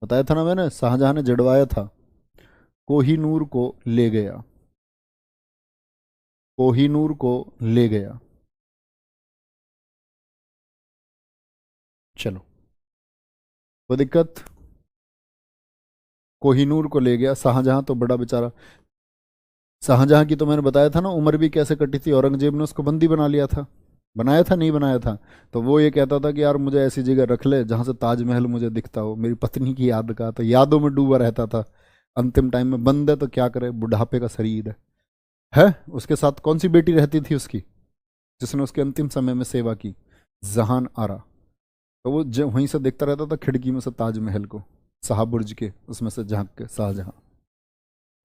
बताया था ना मैंने, शाहजहां ने जड़वाया था। कोहिनूर को ले गया, कोहिनूर को ले गया। चलो, कोई दिक्कत? कोहिनूर को ले गया। शाहजहां तो बड़ा बेचारा, शाहजहां की तो मैंने बताया था ना उम्र भी कैसे कटी थी, औरंगजेब ने उसको बंदी बना लिया था। बनाया था नहीं बनाया था? तो वो ये कहता था कि यार मुझे ऐसी जगह रख ले जहां से ताजमहल मुझे दिखता हो, मेरी पत्नी की याद का। तो यादों में डूबा रहता था। अंतिम टाइम में बंद है तो क्या करे, बुढ़ापे का शरीर है। उसके साथ कौन सी बेटी रहती थी उसकी, जिसने उसके अंतिम समय में सेवा की? जहान आरा। तो वो वहीं से देखता रहता था खिड़की में से ताजमहल को, शाहबुर्ज के उसमें से झांक के, शाहजहां।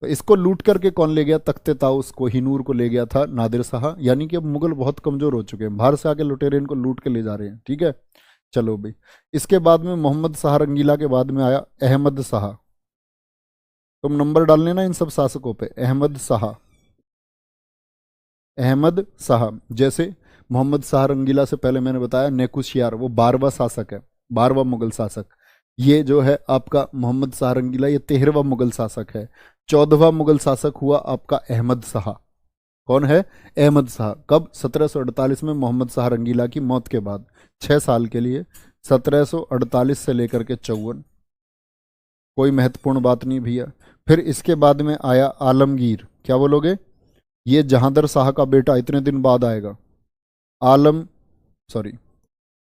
तो इसको लूट करके कौन ले गया? तख्ते ताउस कोहिनूर को ले गया था नादिर शाह। यानी कि अब मुगल बहुत कमजोर हो चुके हैं, बाहर से आके लुटेरे इनको लूट के ले जा रहे हैं। ठीक है, चलो भाई। इसके बाद में मोहम्मद शाह रंगीला के बाद में आया अहमद शाह। तुम नंबर डाल लेना इन सब शासकों पे। अहमद शाह, अहमद शाह। जैसे मोहम्मद शाह रंगीला से पहले मैंने बताया नेकुशियार, वो 12वां शासक है, 12वां मुगल शासक। ये जो है आपका मोहम्मद शाह रंगीला, ये 13वां मुगल शासक है। 14वां मुगल शासक हुआ आपका अहमद शाह। कौन है? अहमद शाह। कब? 1748 में मोहम्मद शाह रंगीला की मौत के बाद 6 साल के लिए, 1748 से लेकर के 54। कोई महत्वपूर्ण बात नहीं भैया। फिर इसके बाद में आया आलमगीर। क्या बोलोगे? ये जहांदर शाह का बेटा इतने दिन बाद आएगा। सॉरी,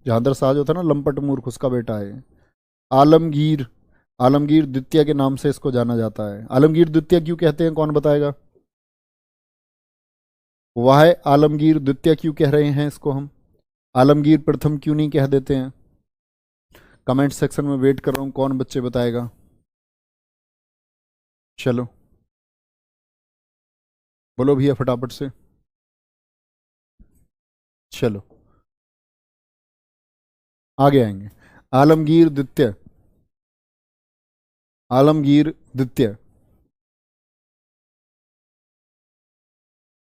जहांदर शाह जो था ना लंपट मूर्ख, उसका बेटा है आलमगीर। आलमगीर द्वितीय के नाम से इसको जाना जाता है। आलमगीर द्वितीय क्यों कहते हैं, कौन बताएगा? वाह, आलमगीर द्वितीय क्यों कह रहे हैं इसको हम? आलमगीर प्रथम क्यों नहीं कह देते हैं? कमेंट सेक्शन में वेट कर रहा हूं, कौन बच्चे बताएगा? चलो बोलो भैया फटाफट से। चलो आगे आएंगे। आलमगीर द्वितीय, आलमगीर द्वितीय,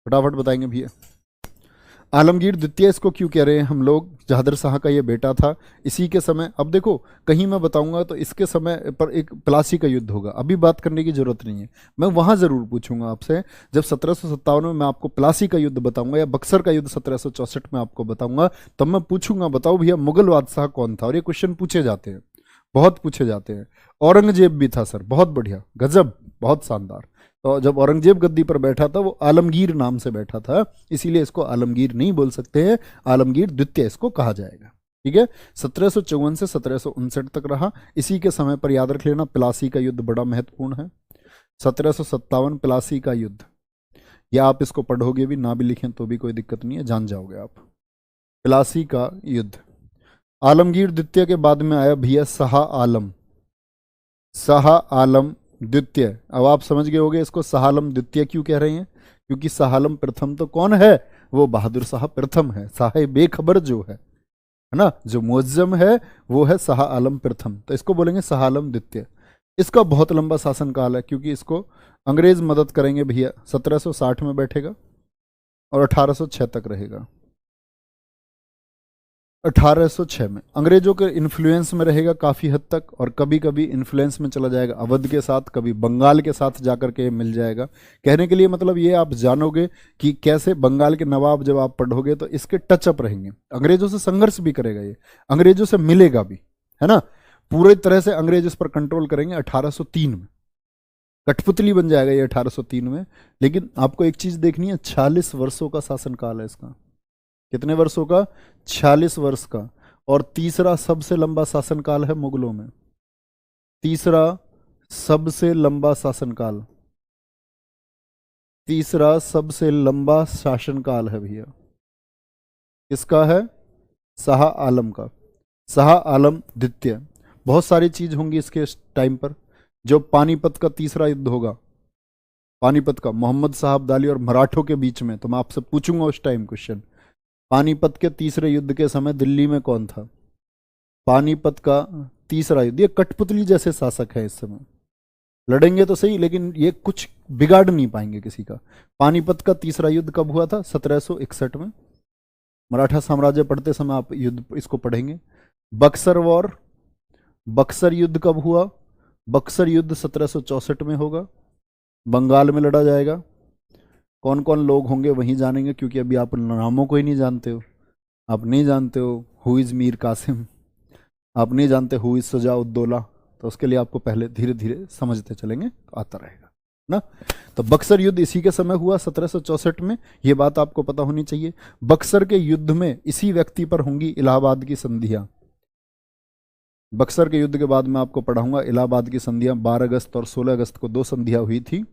फटाफट बताएंगे भैया। आलमगीर द्वितीय इसको क्यों कह रहे हैं हम लोग? जहादर शाह का ये बेटा था। इसी के समय, अब देखो कहीं मैं बताऊंगा तो इसके समय पर एक प्लासी का युद्ध होगा, अभी बात करने की जरूरत नहीं है, मैं वहां जरूर पूछूंगा आपसे। जब 1757 में मैं आपको प्लासी का युद्ध बताऊंगा या बक्सर का युद्ध 1764 में आपको बताऊंगा, तब मैं पूछूंगा बताओ भैया मुगल बादशाह कौन था। और ये क्वेश्चन पूछे जाते हैं, बहुत पूछे जाते हैं। औरंगजेब भी था सर, बहुत बढ़िया, गजब, बहुत शानदार। तो जब औरंगजेब गद्दी पर बैठा था वो आलमगीर नाम से बैठा था, इसीलिए इसको आलमगीर नहीं बोल सकते हैं, आलमगीर द्वितीय इसको कहा जाएगा। ठीक है, 1754 से 1759 तक रहा। इसी के समय पर याद रख लेना प्लासी का युद्ध बड़ा महत्वपूर्ण है। 1757 प्लासी का युद्ध, या आप इसको पढ़ोगे भी ना भी लिखें तो भी कोई दिक्कत नहीं है, जान जाओगे आप। प्लासी का युद्ध। आलमगीर द्वितीय के बाद में आया भैया शाह आलम। शाह आलम द्वितीय। अब आप समझ गए होंगे इसको शाह आलम द्वितीय क्यों कह रहे हैं, क्योंकि शाह आलम प्रथम तो कौन है? वो बहादुर शाह प्रथम है। शाह बेखबर जो है ना, जो मुअज्जम है, वो है शाह आलम प्रथम, तो इसको बोलेंगे शाह आलम द्वितीय। इसका बहुत लंबा शासनकाल है, क्योंकि इसको अंग्रेज मदद करेंगे भैया। 1760 में बैठेगा और 1806 तक रहेगा। 1806 में अंग्रेजों के इन्फ्लुएंस में रहेगा काफ़ी हद तक, और कभी कभी इन्फ्लुएंस में चला जाएगा अवध के साथ, कभी बंगाल के साथ जाकर के मिल जाएगा। कहने के लिए मतलब ये आप जानोगे कि कैसे बंगाल के नवाब जब आप पढ़ोगे तो इसके टचअप रहेंगे। अंग्रेजों से संघर्ष भी करेगा ये, अंग्रेजों से मिलेगा भी, है ना। पूरी तरह से अंग्रेज इस पर कंट्रोल करेंगे 1803 में, कठपुतली बन जाएगा ये 1803 में। लेकिन आपको एक चीज देखनी है, 46 वर्षों का शासनकाल है इसका। कितने वर्षों का? 46 वर्ष का। और तीसरा सबसे लंबा शासनकाल है मुगलों में, तीसरा सबसे लंबा शासनकाल, तीसरा सबसे लंबा शासनकाल है भैया। किसका है? शाह आलम का, शाह आलम द्वितीय। बहुत सारी चीज होंगी इसके टाइम पर। जो पानीपत का तीसरा युद्ध होगा, पानीपत का, मोहम्मद शाह अब्दाली और मराठों के बीच में, तो मैं आपसे पूछूंगा उस टाइम क्वेश्चन, पानीपत के तीसरे युद्ध के समय दिल्ली में कौन था? पानीपत का तीसरा युद्ध। ये कठपुतली जैसे शासक है, इस समय लड़ेंगे तो सही लेकिन ये कुछ बिगाड़ नहीं पाएंगे किसी का। पानीपत का तीसरा युद्ध कब हुआ था? 1761 में। मराठा साम्राज्य पढ़ते समय आप युद्ध इसको पढ़ेंगे। बक्सर वॉर, बक्सर युद्ध कब हुआ? बक्सर युद्ध 1764 में होगा, बंगाल में लड़ा जाएगा। कौन कौन लोग होंगे वहीं जानेंगे, क्योंकि अभी आप नामों को ही नहीं जानते हो। आप नहीं जानते हो हु इज़ मीर कासिम, आप नहीं जानते हु इज़ शुजाउद्दौला, तो उसके लिए आपको पहले धीरे धीरे समझते चलेंगे तो आता रहेगा ना। तो बक्सर युद्ध इसी के समय हुआ 1764 में, ये बात आपको पता होनी चाहिए। बक्सर के युद्ध में इसी व्यक्ति पर होंगी इलाहाबाद की संधियां। बक्सर के युद्ध के बाद मैं आपको पढ़ाऊंगा इलाहाबाद की संधियां। 12 अगस्त और 16 अगस्त को 2 संधियां हुई थी,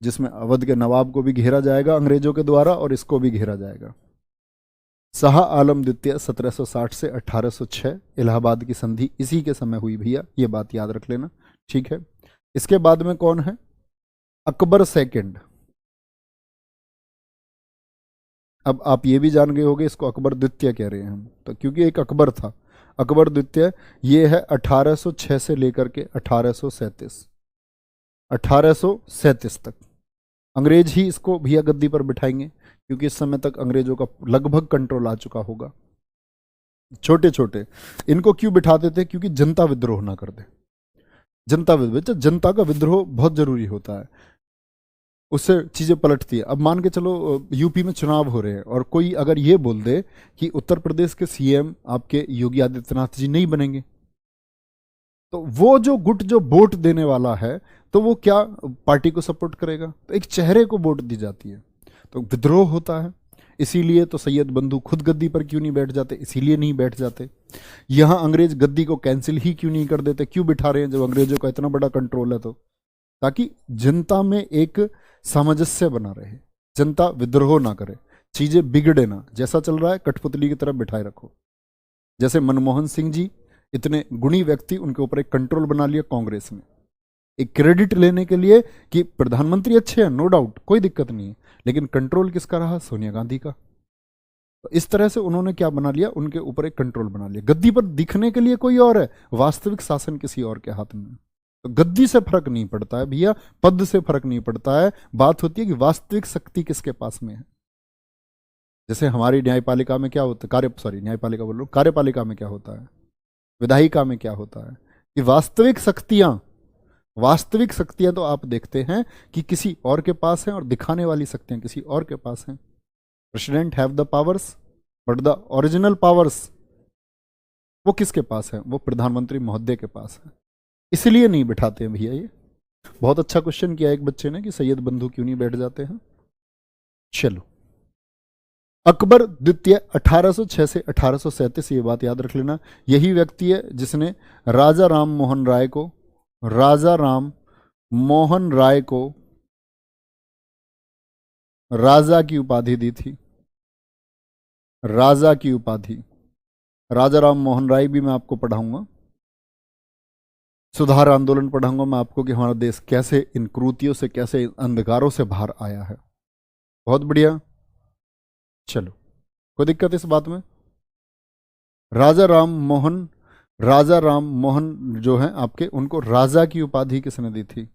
जिसमें अवध के नवाब को भी घेरा जाएगा अंग्रेजों के द्वारा और इसको भी घेरा जाएगा। शाह आलम द्वितीय 1760 से 1806, इलाहाबाद की संधि इसी के समय हुई भैया, ये बात याद रख लेना, ठीक है। इसके बाद में कौन है? अकबर सेकंड। अब आप ये भी जान गए होंगे इसको अकबर द्वितीय कह रहे हैं हम, तो क्योंकि एक अकबर था, अकबर द्वितीय। ये है 1806 से लेकर के 1837, 1837 तक। अंग्रेज ही इसको भैया गद्दी पर बिठाएंगे, क्योंकि इस समय तक अंग्रेजों का लगभग कंट्रोल आ चुका होगा। छोटे छोटे इनको क्यों बिठाते थे? क्योंकि जनता विद्रोह ना कर दे। जनता विद्रोह, जनता का विद्रोह बहुत जरूरी होता है, उससे चीजें पलटती है। अब मान के चलो यूपी में चुनाव हो रहे हैं और कोई अगर ये बोल दे कि उत्तर प्रदेश के सीएम आपके योगी आदित्यनाथ जी नहीं बनेंगे, तो वो जो गुट जो वोट देने वाला है, तो वो क्या पार्टी को सपोर्ट करेगा? तो एक चेहरे को वोट दी जाती है, तो विद्रोह होता है। इसीलिए तो सैयद बंधु खुद गद्दी पर क्यों नहीं बैठ जाते? इसीलिए नहीं बैठ जाते। यहां अंग्रेज गद्दी को कैंसिल ही क्यों नहीं कर देते? क्यों बिठा रहे हैं जब अंग्रेजों का इतना बड़ा कंट्रोल है? तो ताकि जनता में एक सामंजस्य बना रहे, जनता विद्रोह ना करे, चीजें बिगड़े ना। जैसा चल रहा है कठपुतली की तरफ बिठाए रखो। जैसे मनमोहन सिंह जी, इतने गुणी व्यक्ति, उनके ऊपर एक कंट्रोल बना लिया कांग्रेस ने, एक क्रेडिट लेने के लिए कि प्रधानमंत्री अच्छे हैं, नो डाउट, कोई दिक्कत नहीं है, लेकिन कंट्रोल किसका रहा? सोनिया गांधी का। तो इस तरह से उन्होंने क्या बना लिया? उनके ऊपर एक कंट्रोल बना लिया। गद्दी पर दिखने के लिए कोई और है, वास्तविक शासन किसी और के हाथ में है। तो गद्दी से फर्क नहीं पड़ता है भैया, पद से फर्क नहीं पड़ता है, बात होती है कि वास्तविक शक्ति किसके पास में है। जैसे हमारी न्यायपालिका में क्या होता है, न्यायपालिका बोल रहा हूं, कार्यपालिका में क्या होता है, विधायिका में क्या होता है, कि वास्तविक शक्तियां तो आप देखते हैं कि किसी और के पास हैं, और दिखाने वाली शक्तियां किसी और के पास हैं। President have the powers but the original powers वो किसके पास है? वो प्रधानमंत्री महोदय के पास है। इसलिए नहीं बिठाते हैं भैया। ये बहुत अच्छा क्वेश्चन किया एक बच्चे ने कि सैयद बंधु क्यों नहीं बैठ जाते हैं। चलो, अकबर द्वितीय 1806 से 1837, ये बात याद रख लेना। यही व्यक्ति है जिसने राजा राम मोहन राय को राजा की उपाधि दी थी। राजा की उपाधि, राजा राम मोहन राय भी मैं आपको पढ़ाऊंगा, सुधार आंदोलन पढ़ाऊंगा मैं आपको कि हमारा देश कैसे इन क्रूतियों से, कैसे इन अंधकारों से बाहर आया है। बहुत बढ़िया। चलो, कोई दिक्कत इस बात में? राजा राम मोहन जो हैं आपके, उनको राजा की उपाधि किसने दी थी?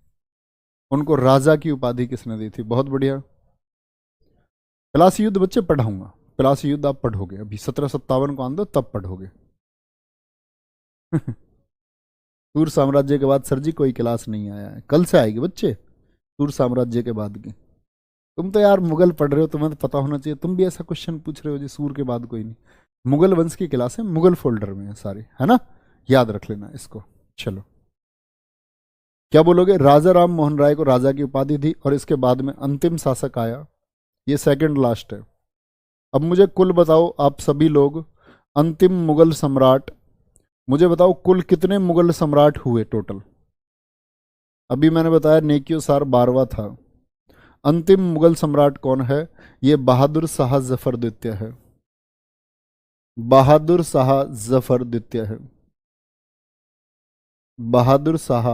उनको राजा की उपाधि किसने दी थी? बहुत बढ़िया। प्लासी युद्ध बच्चे पढ़ाऊंगा, प्लासी युद्ध आप पढ़ोगे, अभी 1757 को आंदो तब पढ़ोगे। सूर साम्राज्य के बाद सर जी कोई क्लास नहीं आया है, कल से आएगी बच्चे, सूर साम्राज्य के बाद की। तुम तो यार मुगल पढ़ रहे हो, तुम्हें तो पता होना चाहिए, तुम भी ऐसा क्वेश्चन पूछ रहे हो जी सूर के बाद कोई नहीं। मुगल वंश की क्लास है, मुगल फोल्डर में है सारे, है ना, याद रख लेना इसको। चलो, क्या बोलोगे? राजा राम मोहन राय को राजा की उपाधि दी, और इसके बाद में अंतिम शासक आया, ये सेकंड लास्ट है। अब मुझे कुल बताओ आप सभी लोग, अंतिम मुगल सम्राट, मुझे बताओ कुल कितने मुगल सम्राट हुए टोटल? अभी मैंने बताया नेकियो सार 12वां था। अंतिम मुगल सम्राट कौन है? ये बहादुर शाह जफर द्वितीय है। बहादुर शाह जफर द्वितीय है। बहादुर शाह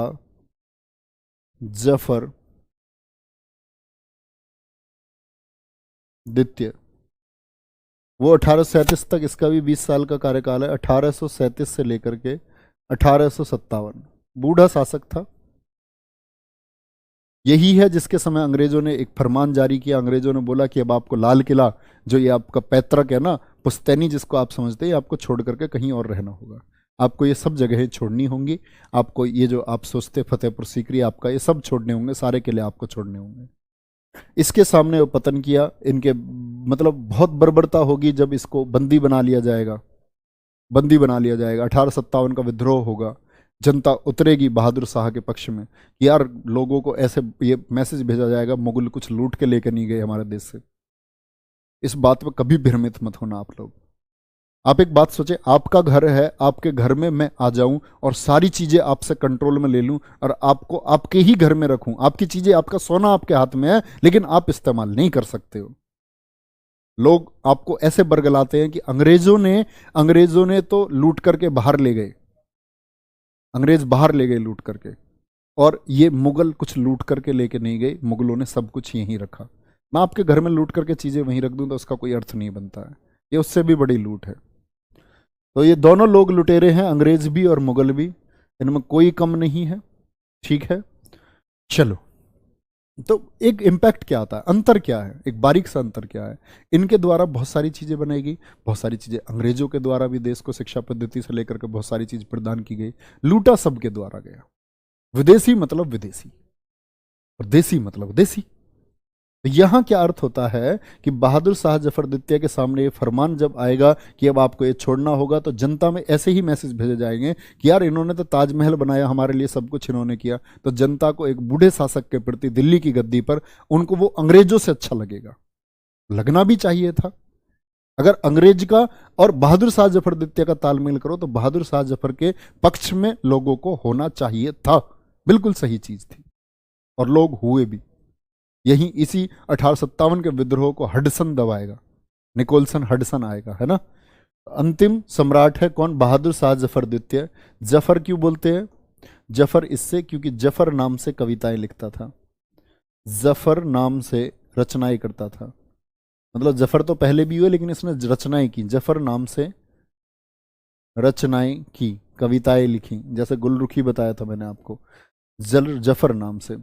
जफर द्वितीय, वो 1837 तक, इसका भी 20 साल का कार्यकाल है, 1837 से लेकर के 1857। बूढ़ा शासक था। यही है जिसके समय अंग्रेजों ने एक फरमान जारी किया। अंग्रेजों ने बोला कि अब आपको लाल किला, जो ये आपका पैतृक है ना, पुश्तैनी जिसको आप समझते हैं, आपको छोड़ करके कहीं और रहना होगा। आपको ये सब जगहें छोड़नी होंगी। आपको ये जो आप सोचते फतेहपुर सीकरी आपका, ये सब छोड़ने होंगे, सारे किले आपको छोड़ने होंगे। इसके सामने वो पतन किया। इनके मतलब बहुत बर्बरता होगी जब इसको बंदी बना लिया जाएगा। 1857 का विद्रोह होगा, जनता उतरेगी बहादुर शाह के पक्ष में कि यार लोगों को ऐसे ये मैसेज भेजा जाएगा, मुगल कुछ लूट के लेकर नहीं गए हमारे देश से। इस बात पर कभी भ्रमित मत होना आप लोग। आप एक बात सोचे, आपका घर है, आपके घर में मैं आ जाऊं और सारी चीजें आपसे कंट्रोल में ले लूं और आपको आपके ही घर में रखूं, आपकी चीजें, आपका सोना आपके हाथ में है, लेकिन आप इस्तेमाल नहीं कर सकते हो। लोग आपको ऐसे बरगलाते हैं कि अंग्रेजों ने तो लूट करके बाहर ले गए, अंग्रेज बाहर ले गए लूट करके। और ये मुगल कुछ लूट करके लेके नहीं गए, मुगलों ने सब कुछ यहीं रखा। मैं आपके घर में लूट करके चीज़ें वहीं रख दूं तो उसका कोई अर्थ नहीं बनता है, ये उससे भी बड़ी लूट है। तो ये दोनों लोग लुटेरे हैं, अंग्रेज भी और मुगल भी, इनमें कोई कम नहीं है। ठीक है, चलो। तो एक इम्पैक्ट क्या आता है, अंतर क्या है, एक बारीक सा अंतर क्या है। इनके द्वारा बहुत सारी चीज़ें बनाई, बहुत सारी चीज़ें अंग्रेजों के द्वारा भी देश को शिक्षा पद्धति से लेकर के बहुत सारी चीज़ प्रदान की गई, लूटा सबके द्वारा गया। विदेशी मतलब विदेशी और देसी मतलब देसी। तो यहाँ क्या अर्थ होता है कि बहादुर शाह जफर द्वितीय के सामने ये फरमान जब आएगा कि अब आपको ये छोड़ना होगा, तो जनता में ऐसे ही मैसेज भेजे जाएंगे कि यार इन्होंने तो ताजमहल बनाया, हमारे लिए सब कुछ इन्होंने किया। तो जनता को एक बूढ़े शासक के प्रति दिल्ली की गद्दी पर उनको वो अंग्रेजों से अच्छा लगेगा, लगना भी चाहिए था। अगर अंग्रेज का और बहादुर शाह जफर द्वितीय का तालमेल करो तो बहादुर शाह जफर के पक्ष में लोगों को होना चाहिए था, बिल्कुल सही चीज थी और लोग हुए भी। यही इसी 1857 के विद्रोह को हडसन दबाएगा, निकोलसन हडसन आएगा, है ना। अंतिम सम्राट है कौन, बहादुर शाह जफर द्वितीय। जफर क्यों बोलते हैं, जफर इससे क्योंकि जफर नाम से कविताएं लिखता था, जफर नाम से रचनाएं करता था। मतलब जफर तो पहले भी हुए लेकिन इसने रचनाएं की, जफर नाम से रचनाएं की, कविताएं लिखी, जैसे गुलरुखी बताया था मैंने आपको, जफर नाम से।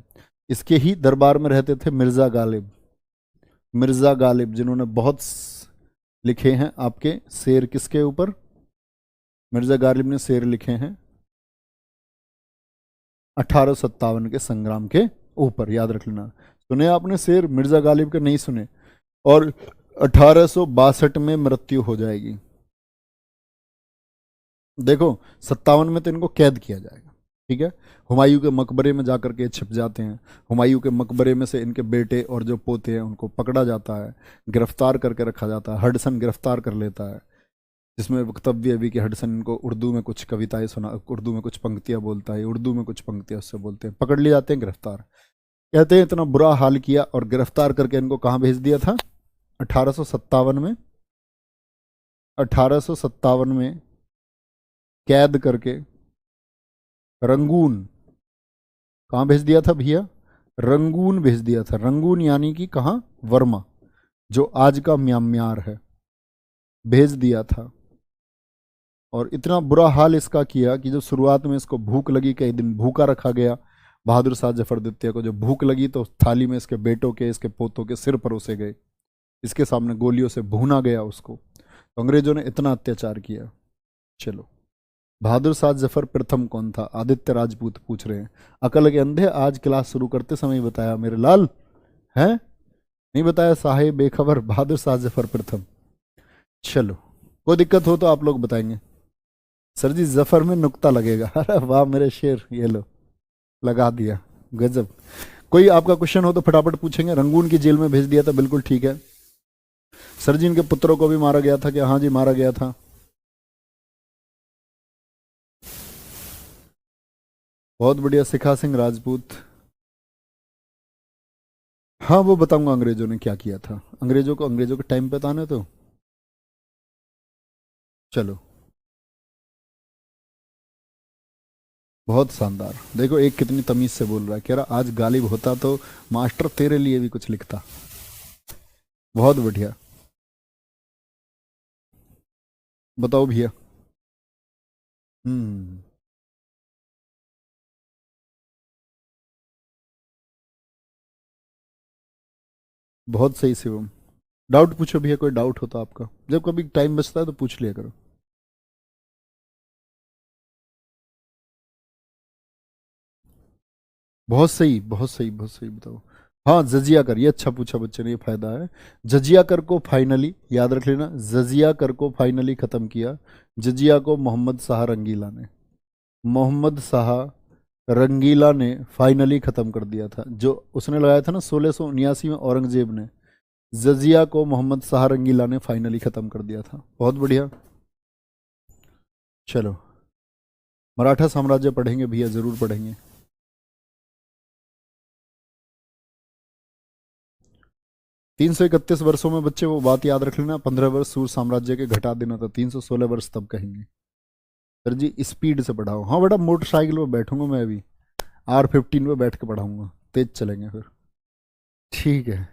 इसके ही दरबार में रहते थे मिर्जा गालिब, मिर्जा गालिब जिन्होंने बहुत लिखे हैं आपके शेर, किसके ऊपर, मिर्जा गालिब ने शेर लिखे हैं 1857 के संग्राम के ऊपर, याद रख लेना। सुने आपने शेर मिर्जा गालिब के, नहीं सुने। और 1862 में मृत्यु हो जाएगी। देखो 57 में तो इनको कैद किया जाएगा, ठीक है। हुमायूं के मकबरे में जाकर के छिप जाते हैं, हुमायूं के मकबरे में से इनके बेटे और जो पोते हैं उनको पकड़ा जाता है, गिरफ्तार करके रखा जाता है, हडसन गिरफ्तार कर लेता है, जिसमें वक्तव्य भी कि हडसन इनको उर्दू में कुछ कविताएं सुना, उर्दू में कुछ पंक्तियां बोलता है, उर्दू में कुछ पंक्तियां उससे बोलते हैं, पकड़ लिए जाते हैं, गिरफ्तार। कहते हैं इतना बुरा हाल किया और गिरफ्तार करके इनको कहाँ भेज दिया था, 1857 में, 1857 में कैद करके रंगून, कहाँ भेज दिया था भैया, रंगून भेज दिया था। रंगून यानी कि कहाँ, वर्मा, जो आज का म्यांमार है, भेज दिया था। और इतना बुरा हाल इसका किया कि जब शुरुआत में इसको भूख लगी, कई दिन भूखा रखा गया, बहादुर शाह जफर द्वितीय को जब भूख लगी तो थाली में इसके बेटों के, इसके पोतों के सिर परोसे गए, इसके सामने गोलियों से भूना गया उसको। तो अंग्रेजों ने इतना अत्याचार किया। चलो, बहादुर शाह जफर प्रथम कौन था, आदित्य राजपूत पूछ रहे हैं। अकल के अंधे, आज क्लास शुरू करते समय बताया मेरे लाल, है नहीं बताया, साहेब बेखबर, बहादुर शाह जफर प्रथम। चलो, कोई दिक्कत हो तो आप लोग बताएंगे। सर जी जफर में नुक्ता लगेगा, अरे वाह मेरे शेर, ये लो लगा दिया, गजब। कोई आपका क्वेश्चन हो तो फटाफट पूछेंगे। रंगून की जेल में भेज दिया था, बिल्कुल ठीक है। सर जी इनके पुत्रों को भी मारा गया था क्या, हाँ जी मारा गया था। बहुत बढ़िया, शिखा सिंह राजपूत। हाँ वो बताऊंगा अंग्रेजों ने क्या किया था, अंग्रेजों के टाइम पे था ना। तो चलो, बहुत शानदार। देखो एक कितनी तमीज से बोल रहा है, कह रहा आज गालिब होता तो मास्टर तेरे लिए भी कुछ लिखता। बहुत बढ़िया, बताओ भैया। हम्म, बहुत सही शिवम। डाउट पूछो भैया, कोई डाउट हो तो आपका, जब कभी टाइम बचता है तो पूछ लिया करो। बहुत सही, बहुत सही, बहुत सही, बताओ। हाँ जजिया कर, ये अच्छा पूछा बच्चे ने, ये फायदा है। जजिया कर को फाइनली याद रख लेना, जजिया कर को फाइनली खत्म किया, जजिया को मोहम्मद शाह रंगीला ने, मोहम्मद शाह रंगीला ने फाइनली खत्म कर दिया था। जो उसने लगाया था ना 1679 में औरंगजेब ने, जजिया को मोहम्मद शाह रंगीला ने फाइनली खत्म कर दिया था। बहुत बढ़िया। चलो, मराठा साम्राज्य पढ़ेंगे भैया, जरूर पढ़ेंगे। 331 वर्षों में बच्चे वो बात याद रख लेना, 15 वर्ष सूर साम्राज्य के घटा देना, तो 316 वर्ष तब कहेंगे। सर जी स्पीड से पढ़ाओ, हाँ बेटा मोटरसाइकिल में बैठूंगा मैं अभी, R15 पे बैठ के पढ़ाऊंगा, तेज चलेंगे फिर। ठीक है।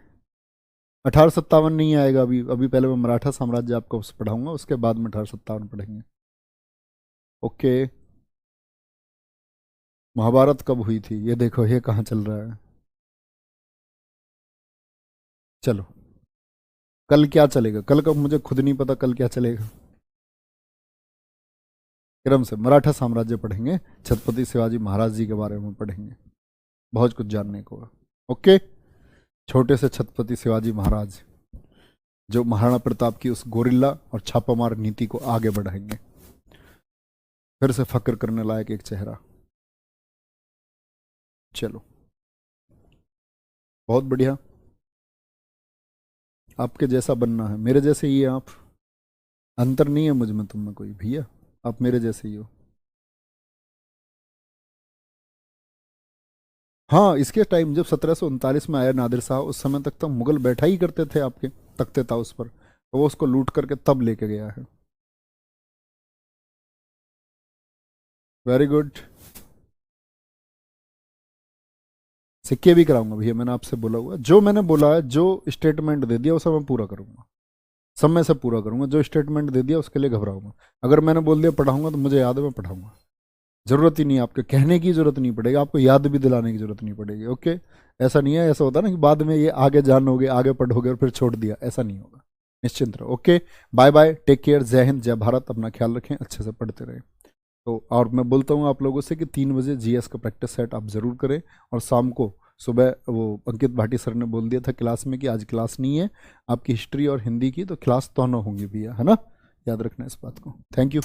1857 नहीं आएगा अभी, अभी पहले मैं मराठा साम्राज्य आपको पढ़ाऊंगा, उसके बाद में 1857 पढ़ेंगे। ओके। महाभारत कब हुई थी, ये देखो ये कहाँ चल रहा है। चलो, कल क्या चलेगा, कल का मुझे खुद नहीं पता कल क्या चलेगा। क्रम से मराठा साम्राज्य पढ़ेंगे, छत्रपति शिवाजी महाराज जी के बारे में पढ़ेंगे, बहुत कुछ जानने को है। ओके। छोटे से छत्रपति शिवाजी महाराज जो महाराणा प्रताप की उस गोरिल्ला और छापामार नीति को आगे बढ़ाएंगे। फिर से फक्र करने लायक एक चेहरा। चलो, बहुत बढ़िया। आपके जैसा बनना है, मेरे जैसे ही है आप, अंतर नहीं है मुझ में तुम में कोई भैया, आप मेरे जैसे ही हो। हाँ, इसके टाइम जब 1739 में आया नादिर शाह, उस समय तक तो मुगल बैठा ही करते थे आपके तख्ते ताउस पर, तो वो उसको लूट करके तब लेके गया है। Very good. सिक्के भी कराऊंगा भैया, मैंने आपसे बोला हुआ, जो मैंने बोला है, जो स्टेटमेंट दे दिया उसे मैं पूरा करूंगा, समय से पूरा करूंगा। जो स्टेटमेंट दे दिया उसके लिए घबराऊंगा। अगर मैंने बोल दिया पढ़ाऊंगा तो मुझे याद है, मैं पढ़ाऊंगा। जरूरत ही नहीं, आपके कहने की जरूरत नहीं पड़ेगी, आपको याद भी दिलाने की जरूरत नहीं पड़ेगी। ओके। ऐसा नहीं है, ऐसा होता ना कि बाद में ये आगे जानोगे, आगे पढ़ोगे और फिर छोड़ दिया, ऐसा नहीं होगा। निश्चिंत रहो। Okay, bye bye, take care, जय हिंद, जय भारत, अपना ख्याल रखें, अच्छे से पढ़ते रहें। तो और मैं बोलता हूँ आप लोगों से कि 3 बजे जीएस का प्रैक्टिस सेट आप ज़रूर करें, और शाम को सुबह वो अंकित भाटी सर ने बोल दिया था क्लास में कि आज क्लास नहीं है आपकी हिस्ट्री और हिंदी की, तो क्लास दोनों होंगी भैया, है ना, याद रखना इस बात को। Thank you.